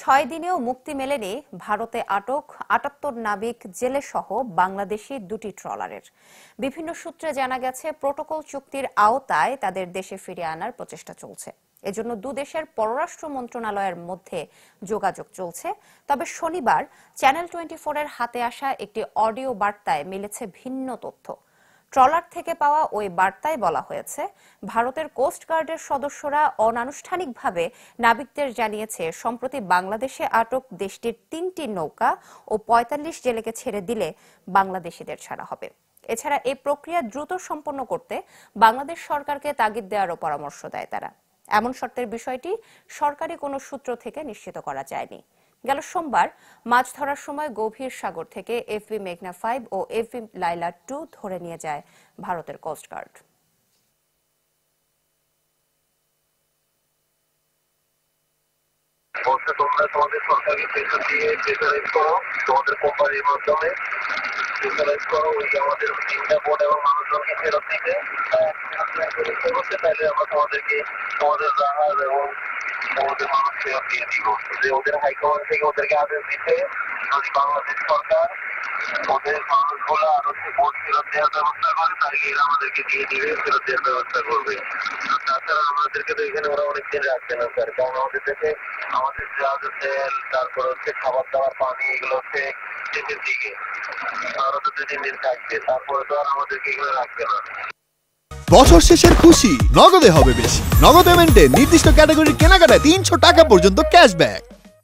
6 দিনেও মুক্তি মেলেনি ভারতে আটক ৭৮ নাবিক জেলেসহ বাংলাদেশি দুটি ট্রলারের। বিভিন্ন সূত্রে জানা গেছে, প্রটোকল চুক্তির আওতায় তাদের দেশে ফিরিয়ে আনার প্রচেষ্টা চলছে। এজন্য দুদেশের পররাষ্ট্র মন্ত্রণালয়ের মধ্যে যোগাযোগ চলছে। তবে শনিবার চ্যানেল 24 এর হাতে আসা একটি অডিও বার্তায় মিলেছে ভিন্ন তথ্য। ট্রলার থেকে পাওয়া ওই বার্তায় বলা হয়েছে, ভারতের কোস্ট গার্ডের সদস্যরা অনানুষ্ঠানিকভাবে নাবিকদের জানিয়েছে, সম্প্রতি বাংলাদেশে আটক দেশটির 3টি নৌকা ও ৪৫ জেলেকে ছেড়ে দিলে বাংলাদেশিদের ছাড়া হবে। এছাড়া এই প্রক্রিয়া দ্রুত সম্পন্ন করতে বাংলাদেশ সরকারকে তাগিদ দেওয়ারও পরামর্শ দেয় তারা। এমন শর্তের বিষয়টি সরকারি কোনো সূত্র থেকে নিশ্চিত করা যায়নি। গেল সোমবার মাছ ধরার সময় গভীর সাগর থেকে এফবি মেঘনা 5 ও এফবি লাইলা 2 ধরে নিয়ে যায় ভারতের কোস্ট গার্ড। তোমরা তোমাদের সরকারি প্রেশার দিয়ে প্রেশারাইজ করো, তোমাদের কোম্পানির মাধ্যমে প্রেশারাইজ করো, ওই আমাদের তিনটা বোর্ড এবং মানুষজনকে ফেরত দিতে করতে, তাহলে আমরা তোমাদেরকে তোমাদের জাহাজ এবং তোমাদের মানুষ ফেরত দিয়ে দিব। যে ওদের হাইকমান্ড থেকে ওদেরকে আদেশ দিতে, যদি বাংলাদেশ সরকার ওদের মানুষগুলো আর হচ্ছে বোট ফেরত দেওয়ার ব্যবস্থা করে, তাহলে এরা আমাদেরকে দিয়ে দিবে, ফেরত দেওয়ার ব্যবস্থা করবে। তাছাড়া আমাদেরকে তো এখানে ওরা অনেকদিন রাখবে না স্যার, কারণ আমাদের দেশে আমাদের জাহাজের তেল, তারপর হচ্ছে খাবার দাবার, পানি, এগুলো হচ্ছে শেষের দিকে, আরো তো 2-3 দিন থাকবে, তারপরে তো আর আমাদেরকে এগুলো রাখবে না। বছর শেষের খুশি নগদে হবে বেশি। নগদ পেমেন্টে নির্দিষ্ট ক্যাটাগরির কেনাকাটায় ৩০০ টাকা পর্যন্ত ক্যাশব্যাক।